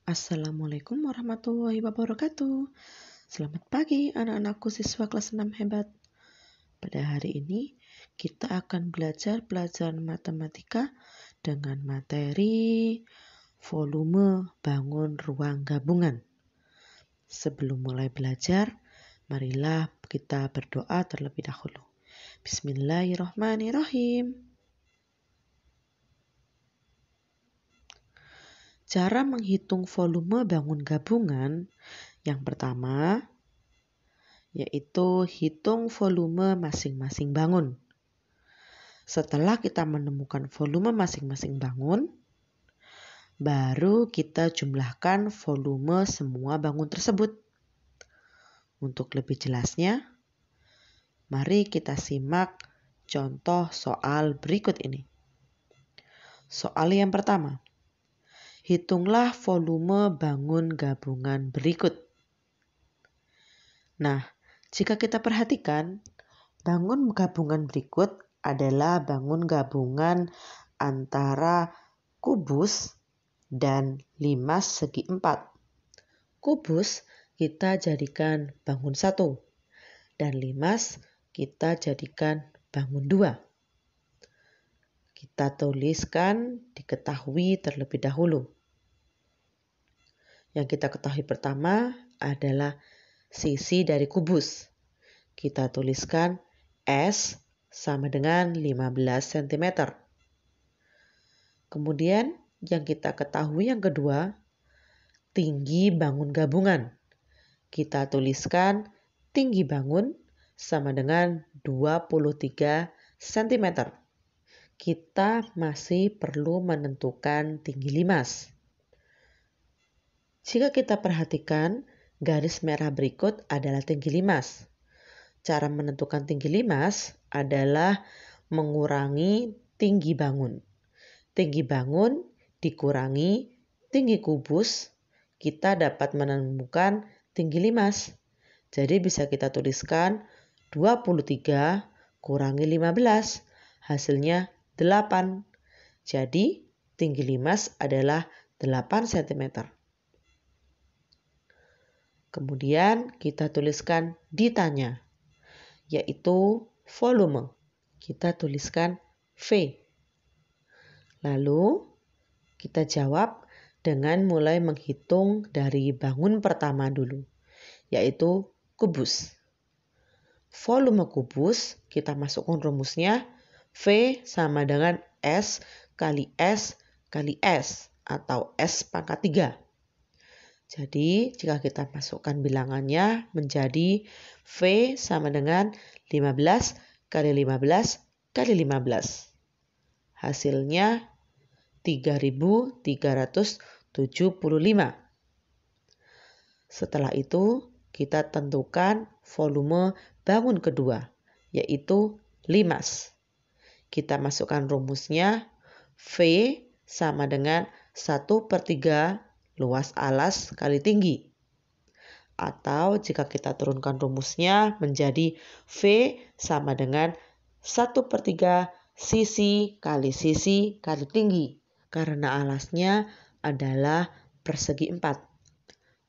Assalamualaikum warahmatullahi wabarakatuh. Selamat pagi anak-anakku siswa kelas 6 hebat. Pada hari ini kita akan belajar pelajaran matematika dengan materi volume bangun ruang gabungan. Sebelum mulai belajar, marilah kita berdoa terlebih dahulu. Bismillahirrahmanirrahim. Cara menghitung volume bangun gabungan yang pertama yaitu hitung volume masing-masing bangun. Setelah kita menemukan volume masing-masing bangun, baru kita jumlahkan volume semua bangun tersebut. Untuk lebih jelasnya, mari kita simak contoh soal berikut ini. Soal yang pertama. Hitunglah volume bangun gabungan berikut. Nah, jika kita perhatikan, bangun gabungan berikut adalah bangun gabungan antara kubus dan limas segi 4. Kubus kita jadikan bangun 1 dan limas kita jadikan bangun 2. Kita tuliskan diketahui terlebih dahulu. Yang kita ketahui pertama adalah sisi dari kubus. Kita tuliskan S sama dengan 15 cm. Kemudian yang kita ketahui yang kedua, tinggi bangun gabungan. Kita tuliskan tinggi bangun sama dengan 23 cm. Kita masih perlu menentukan tinggi limas. Jika kita perhatikan, garis merah berikut adalah tinggi limas. Cara menentukan tinggi limas adalah mengurangi tinggi bangun. Tinggi bangun dikurangi tinggi kubus, kita dapat menemukan tinggi limas. Jadi bisa kita tuliskan 23 kurangi 15, hasilnya 8. Jadi tinggi limas adalah 8 cm. Kemudian kita tuliskan ditanya, yaitu volume. Kita tuliskan V. Lalu kita jawab dengan mulai menghitung dari bangun pertama dulu, yaitu kubus. Volume kubus kita masukkan rumusnya V sama dengan S kali S kali S atau S pangkat 3. Jadi jika kita masukkan bilangannya menjadi V sama dengan 15 kali 15 kali 15. Hasilnya 3.375. Setelah itu kita tentukan volume bangun kedua, yaitu limas. Kita masukkan rumusnya V sama dengan 1/3 luas alas kali tinggi. Atau jika kita turunkan rumusnya menjadi V sama dengan 1/3 sisi kali tinggi. Karena alasnya adalah persegi 4.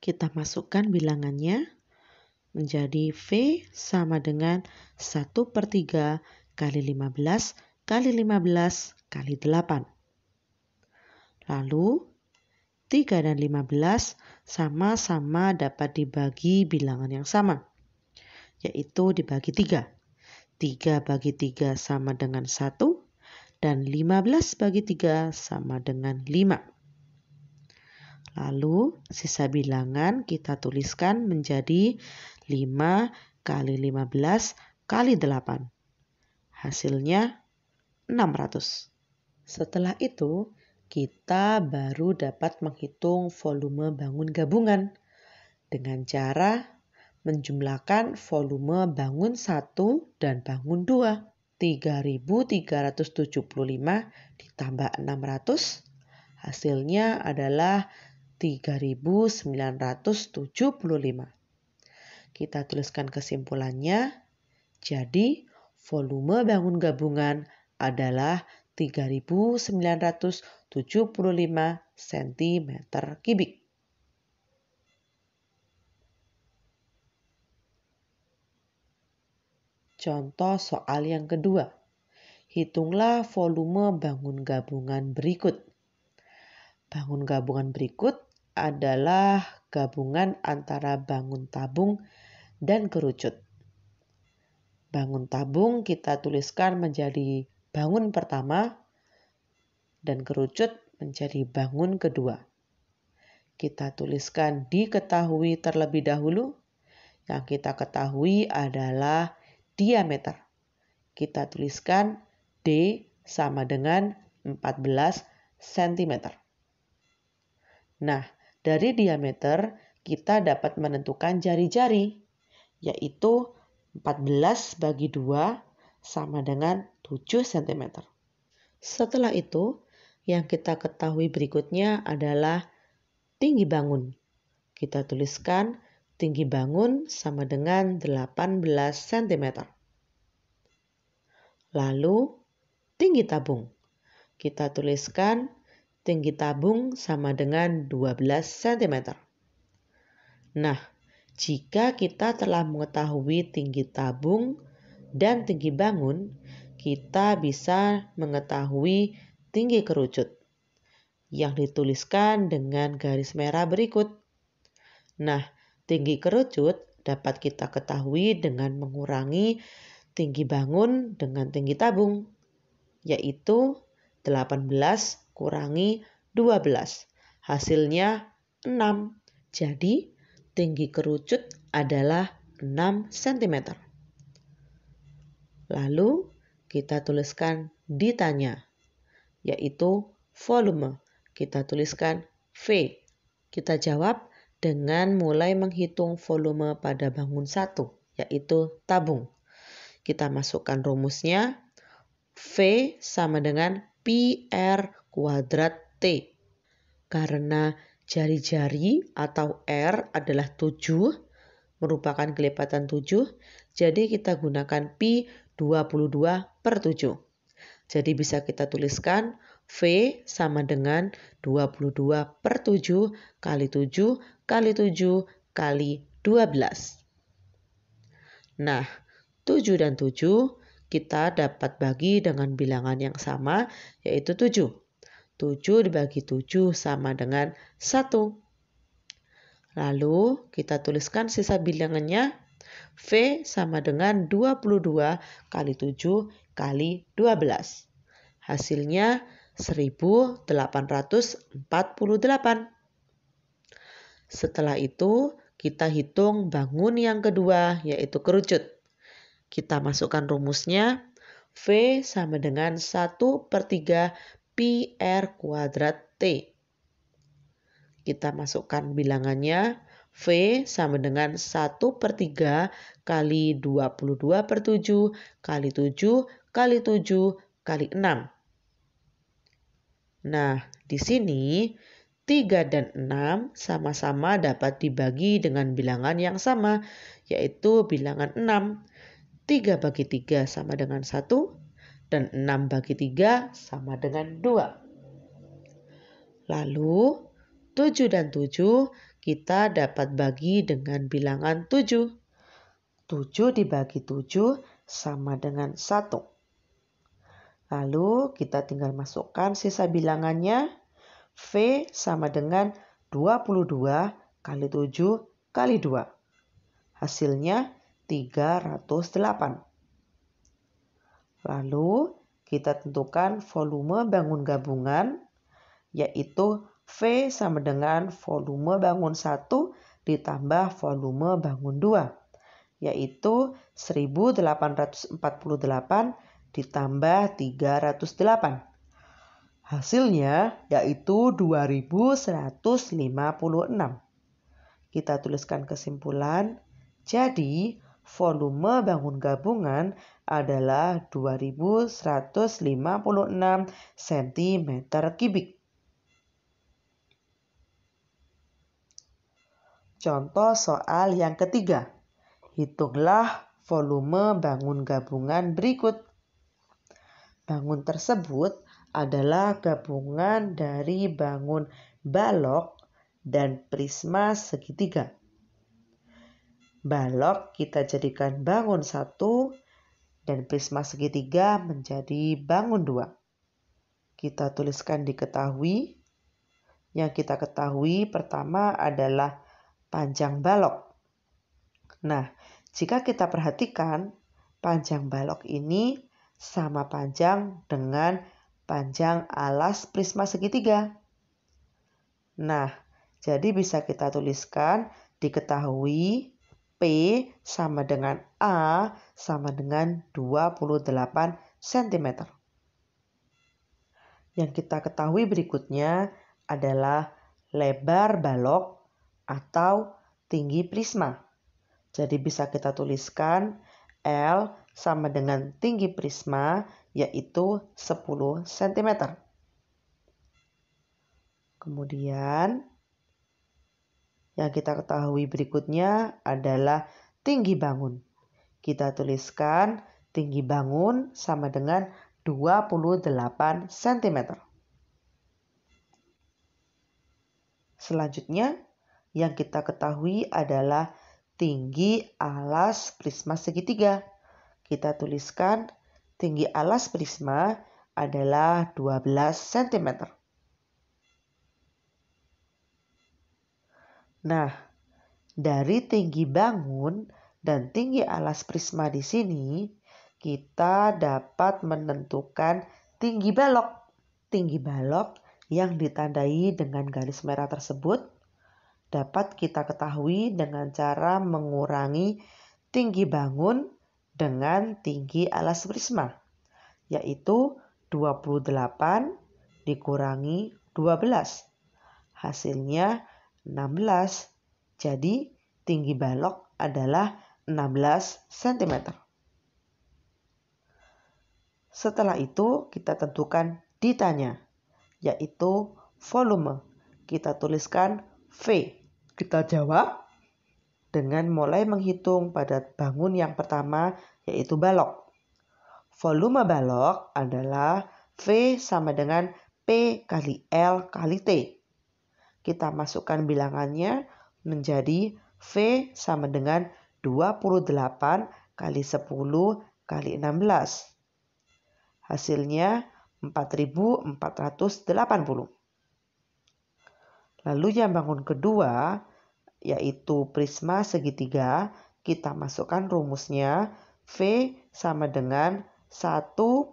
Kita masukkan bilangannya menjadi V sama dengan 1/3 kali 15 kali 15 kali 8. Lalu 3 dan 15 sama-sama dapat dibagi bilangan yang sama, yaitu dibagi 3. 3 bagi 3 sama dengan 1, dan 15 bagi 3 sama dengan 5. Lalu sisa bilangan kita tuliskan menjadi 5 kali 15 kali 8. Hasilnya 600. Setelah itu, kita baru dapat menghitung volume bangun gabungan dengan cara menjumlahkan volume bangun 1 dan bangun 2. 3.375 ditambah 600, hasilnya adalah 3.975. Kita tuliskan kesimpulannya, jadi volume bangun gabungan adalah 3.975 cm3. contoh soal yang kedua. Hitunglah volume bangun gabungan berikut. Bangun gabungan berikut adalah gabungan antara bangun tabung dan kerucut. Bangun tabung kita tuliskan menjadi bangun pertama dan kerucut menjadi bangun kedua. Kita tuliskan diketahui terlebih dahulu. Yang kita ketahui adalah diameter. Kita tuliskan D sama dengan 14 cm. Nah, dari diameter kita dapat menentukan jari-jari, yaitu 14 bagi 2 sama dengan 7 cm. Setelah itu, yang kita ketahui berikutnya adalah tinggi bangun. Kita tuliskan tinggi bangun sama dengan 18 cm. Lalu, tinggi tabung. Kita tuliskan tinggi tabung sama dengan 12 cm. Nah, jika kita telah mengetahui tinggi tabung dan tinggi bangun, kita bisa mengetahui tinggi kerucut yang dituliskan dengan garis merah berikut. Nah, tinggi kerucut dapat kita ketahui dengan mengurangi tinggi bangun dengan tinggi tabung, yaitu 18 kurangi 12. Hasilnya 6. Jadi, tinggi kerucut adalah 6 cm. Lalu, kita tuliskan ditanya, yaitu volume. Kita tuliskan V. Kita jawab dengan mulai menghitung volume pada bangun 1, yaitu tabung. Kita masukkan rumusnya, V sama dengan PR kuadrat T. Karena jari-jari atau R adalah 7, merupakan kelipatan 7, jadi kita gunakan pi 22/7. Jadi bisa kita tuliskan V sama dengan 22/7 kali 7 kali 7 kali 12. Nah, 7 dan 7 kita dapat bagi dengan bilangan yang sama, yaitu 7. 7 dibagi 7 sama dengan 1. Lalu kita tuliskan sisa bilangannya, V sama dengan 22 kali 7 kali 12. Hasilnya 1848. Setelah itu kita hitung bangun yang kedua, yaitu kerucut. Kita masukkan rumusnya, V sama dengan 1/3 pi R kuadrat T. Kita masukkan bilangannya, V sama dengan 1/3 kali 22/7 kali 7 kali 7 kali 6. Nah, di sini 3 dan 6 sama-sama dapat dibagi dengan bilangan yang sama, yaitu bilangan 6. 3 bagi 3 sama dengan 1, dan 6 bagi 3 sama dengan 2. Lalu, 7 dan 7 kita dapat bagi dengan bilangan 7. 7 dibagi 7 sama dengan 1. Lalu kita tinggal masukkan sisa bilangannya, V sama dengan 22 kali 7 kali 2. Hasilnya 308. Lalu kita tentukan volume bangun gabungan, yaitu V sama dengan volume bangun 1 ditambah volume bangun 2, yaitu 1848 ditambah 308. Hasilnya yaitu 2156. Kita tuliskan kesimpulan. Jadi, volume bangun gabungan adalah 2156 cm3. Contoh soal yang ketiga. Hitunglah volume bangun gabungan berikut. Bangun tersebut adalah gabungan dari bangun balok dan prisma segitiga. Balok kita jadikan bangun 1 dan prisma segitiga menjadi bangun 2. Kita tuliskan diketahui. Yang kita ketahui pertama adalah panjang balok. Nah, jika kita perhatikan, panjang balok ini sama panjang dengan panjang alas prisma segitiga. Nah, jadi bisa kita tuliskan diketahui P sama dengan A sama dengan 28 cm. Yang kita ketahui berikutnya adalah lebar balok atau tinggi prisma. Jadi bisa kita tuliskan L sama dengan tinggi prisma yaitu 10 cm. Kemudian yang kita ketahui berikutnya adalah tinggi bangun. Kita tuliskan tinggi bangun sama dengan 28 cm. Selanjutnya yang kita ketahui adalah tinggi alas prisma segitiga. Kita tuliskan tinggi alas prisma adalah 12 cm. Nah, dari tinggi bangun dan tinggi alas prisma di sini, kita dapat menentukan tinggi balok. Tinggi balok yang ditandai dengan garis merah tersebut dapat kita ketahui dengan cara mengurangi tinggi bangun dengan tinggi alas prisma, yaitu 28 dikurangi 12. Hasilnya 16. Jadi tinggi balok adalah 16 cm. Setelah itu kita tentukan ditanya, yaitu volume. Kita tuliskan V. Kita jawab dengan mulai menghitung pada bangun yang pertama, yaitu balok. Volume balok adalah V sama dengan P kali L kali T. Kita masukkan bilangannya menjadi V sama dengan 28 kali 10 kali 16. Hasilnya 4.480. Lalu yang bangun kedua, yaitu prisma segitiga, kita masukkan rumusnya V sama dengan 1/2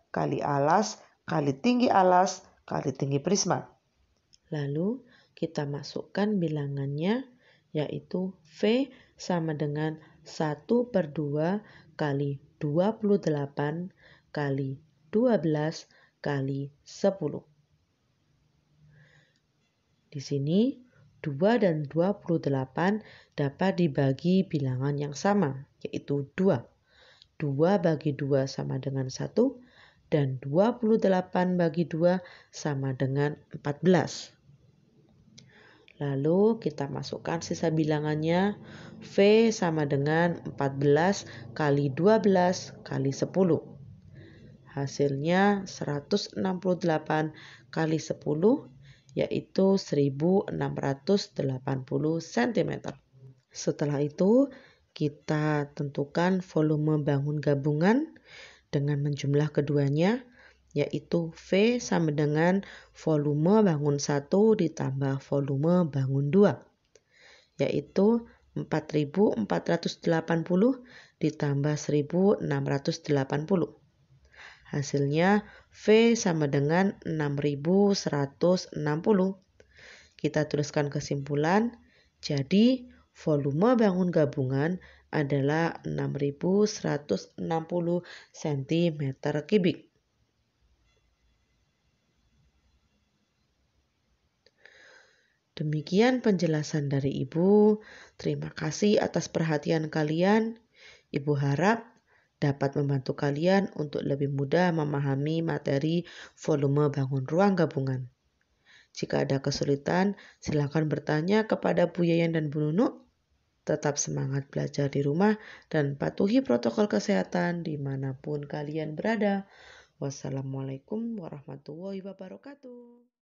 kali alas kali tinggi prisma. Lalu kita masukkan bilangannya yaitu V sama dengan 1/2 kali 28 kali 12 kali 10. Di sini 2 dan 28 dapat dibagi bilangan yang sama yaitu 2. 2 bagi 2 sama dengan 1 dan 28 bagi 2 sama dengan 14. Lalu kita masukkan sisa bilangannya V sama dengan 14 kali 12 kali 10. Hasilnya 168 kali 10 yaitu 1680 cm. Setelah itu kita tentukan volume bangun gabungan dengan menjumlah keduanya, yaitu V sama dengan volume bangun 1 ditambah volume bangun 2, yaitu 4.480 ditambah 1.680. Hasilnya V sama dengan 6.160. Kita tuliskan kesimpulan, jadi volume bangun gabungan adalah 6.160 cm3. Demikian penjelasan dari Ibu. Terima kasih atas perhatian kalian. Ibu harap dapat membantu kalian untuk lebih mudah memahami materi volume bangun ruang gabungan. Jika ada kesulitan, silakan bertanya kepada Bu Yayan dan Bu Nunu. Tetap semangat belajar di rumah dan patuhi protokol kesehatan dimanapun kalian berada. Wassalamualaikum warahmatullahi wabarakatuh.